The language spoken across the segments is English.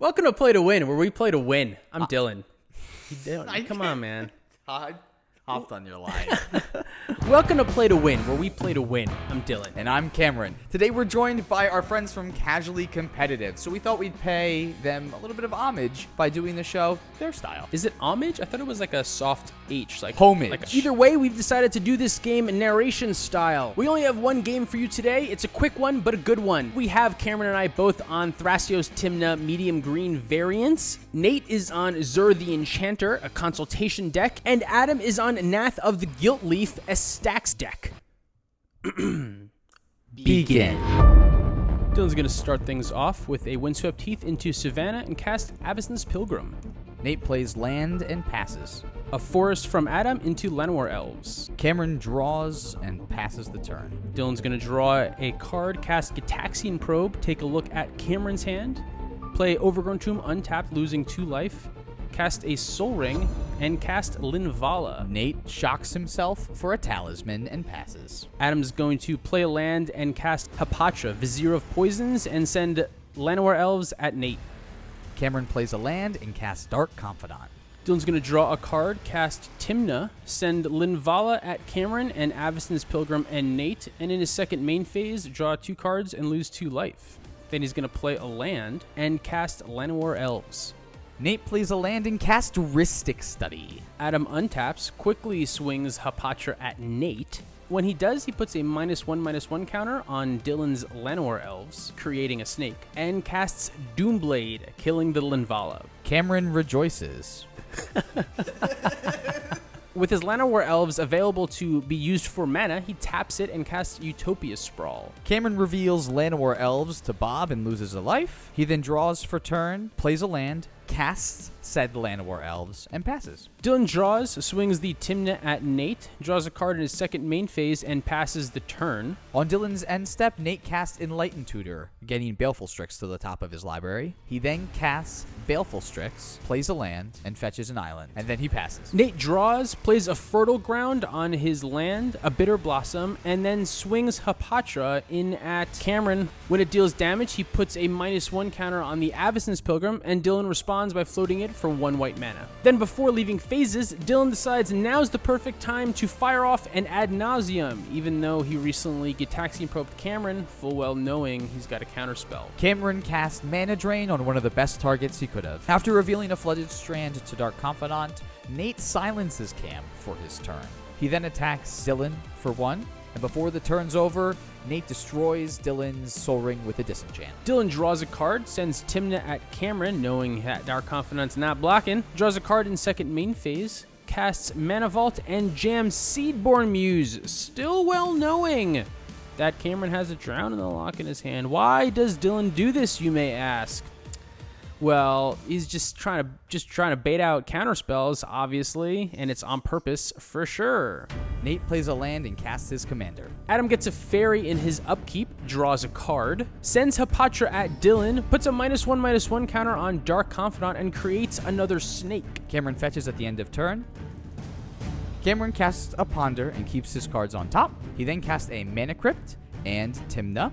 Welcome to Play to Win, where we play to win. I'm Dylan. Come on, man. I hopped on your line. Welcome to Play to Win, where we play to win. I'm Dylan. And I'm Cameron. Today we're joined by our friends from Casually Competitive, so we thought we'd pay them a little bit of homage by doing the show their style. Is it homage? I thought it was like a soft H. Like homage. Either way, we've decided to do this game narration style. We only have one game for you today. It's a quick one, but a good one. We have Cameron and I both on Thrasios Tymna medium green variants. Nate is on Zur the Enchanter, a consultation deck, and Adam is on Nath of the Gilt Leaf, a stacks deck. Begin. Dylan's going to start things off with a Windswept Heath into Savannah and cast Avacyn's Pilgrim. Nate plays land and passes. A Forest from Adam into Llanowar Elves. Cameron draws and passes the turn. Dylan's going to draw a card, cast Gitaxian Probe, take a look at Cameron's hand, play Overgrown Tomb untapped, losing 2 life, cast a Soul Ring, and cast Linvala. Nate shocks himself for a talisman and passes. Adam's going to play a land and cast Hapatra, Vizier of Poisons, and send Llanowar Elves at Nate. Cameron plays a land and casts Dark Confidant. Dylan's going to draw a card, cast Tymna, send Linvala at Cameron and Avacyn's Pilgrim and Nate, and in his second main phase, draw 2 cards and lose 2 life. Then he's going to play a land and cast Llanowar Elves. Nate plays a land and casts Rhystic Study. Adam untaps, quickly swings Hapatra at Nate. When he does, he puts a -1/-1 counter on Dylan's Llanowar Elves, creating a snake, and casts Doomblade, killing the Linvala. Cameron rejoices. With his Llanowar Elves available to be used for mana, he taps it and casts Utopia Sprawl. Cameron reveals Llanowar Elves to Bob and loses a life. He then draws for turn, plays a land, casts said Llanowar Elves, and passes. Dylan draws, swings the Tymna at Nate, draws a card in his second main phase, and passes the turn. On Dylan's end step, Nate casts Enlightened Tutor, getting Baleful Strix to the top of his library. He then casts Baleful Strix, plays a land, and fetches an island, and then he passes. Nate draws, plays a Fertile Ground on his land, a Bitter Blossom, and then swings Hapatra in at Cameron. When it deals damage, he puts a -1 counter on the Avacyn's Pilgrim, and Dylan responds by floating it for 1 white mana. Then before leaving phases, Dylan decides now's the perfect time to fire off an Ad Nauseam, even though he recently Gitaxian probed Cameron, full well knowing he's got a counterspell. Cameron casts Mana Drain on one of the best targets he could have. After revealing a Flooded Strand to Dark Confidant, Nate silences Cam for his turn. He then attacks Dylan for 1, and before the turn's over, Nate destroys Dylan's Soul Ring with a Disenchant. Dylan draws a card, sends Tymna at Cameron, knowing that Dark Confidant's not blocking, draws a card in second main phase, casts Mana Vault, and jams Seedborn Muse, still well knowing that Cameron has a Drown in the Lock in his hand. Why does Dylan do this, you may ask? Well, he's just trying to bait out counterspells, obviously, and it's on purpose for sure. Nate plays a land and casts his commander. Adam gets a fairy in his upkeep, draws a card, sends Hapatra at Dylan, puts a -1/-1 counter on Dark Confidant, and creates another snake. Cameron fetches at the end of turn. Cameron casts a Ponder and keeps his cards on top. He then casts a Mana Crypt and Tymna.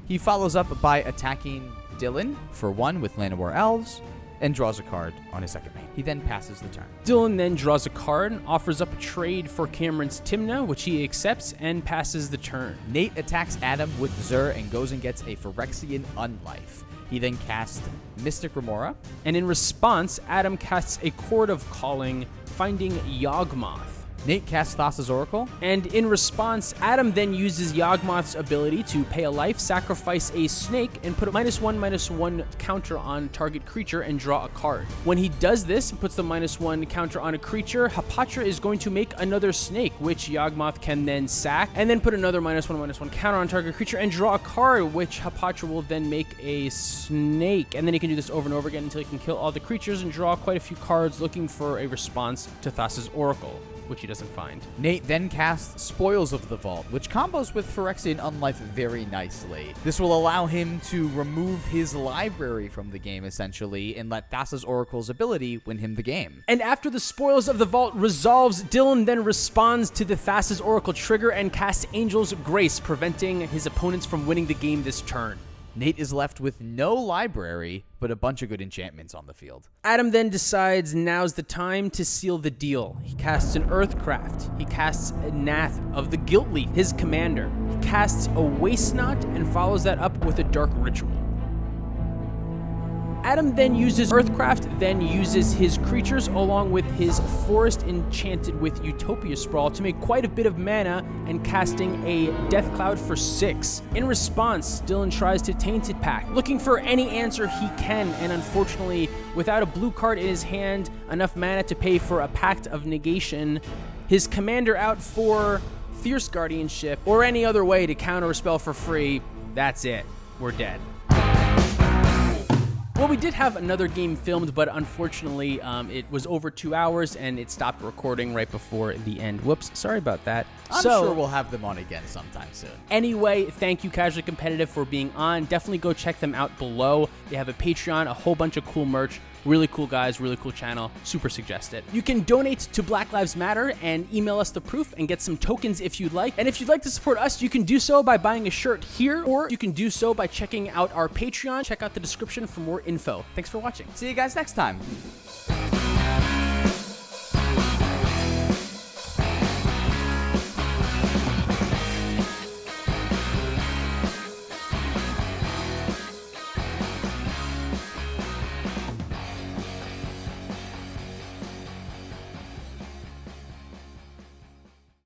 He follows up by attacking Dylan for 1 with Llanowar Elves, and draws a card on his second main. He then passes the turn. Dylan then draws a card, offers up a trade for Cameron's Tymna, which he accepts, and passes the turn. Nate attacks Adam with Zur and goes and gets a Phyrexian Unlife. He then casts Mystic Remora. And in response, Adam casts a Chord of Calling, finding Yawgmoth. Nate casts Thassa's Oracle. And in response, Adam then uses Yawgmoth's ability to pay a life, sacrifice a snake, and put a -1/-1 counter on target creature and draw a card. When he does this and puts the -1 counter on a creature, Hapatra is going to make another snake, which Yawgmoth can then sack, and then put another -1/-1 counter on target creature and draw a card, which Hapatra will then make a snake. And then he can do this over and over again until he can kill all the creatures and draw quite a few cards looking for a response to Thassa's Oracle, which he doesn't find. Nate then casts Spoils of the Vault, which combos with Phyrexian Unlife very nicely. This will allow him to remove his library from the game, essentially, and let Thassa's Oracle's ability win him the game. And after the Spoils of the Vault resolves, Dylan then responds to the Thassa's Oracle trigger and casts Angel's Grace, preventing his opponents from winning the game this turn. Nate is left with no library, but a bunch of good enchantments on the field. Adam then decides now's the time to seal the deal. He casts an Earthcraft. He casts a Nath of the Guilt Leaf, his commander. He casts a Waste Knot and follows that up with a Dark Ritual. Adam then uses Earthcraft, then uses his creatures along with his Forest enchanted with Utopia Sprawl to make quite a bit of mana and casting a Death Cloud for 6. In response, Dylan tries to Tainted Pact, looking for any answer he can, and unfortunately, without a blue card in his hand, enough mana to pay for a Pact of Negation, his commander out for Fierce Guardianship, or any other way to counter a spell for free, that's it. We're dead. Well, we did have another game filmed, but unfortunately, it was over 2 hours, and it stopped recording right before the end. Whoops, sorry about that. I'm sure we'll have them on again sometime soon. Anyway, thank you, Casually Competitive, for being on. Definitely go check them out below. They have a Patreon, a whole bunch of cool merch. Really cool guys, really cool channel. Super suggest it. You can donate to Black Lives Matter and email us the proof and get some tokens if you'd like. And if you'd like to support us, you can do so by buying a shirt here, or you can do so by checking out our Patreon. Check out the description for more info. Thanks for watching. See you guys next time.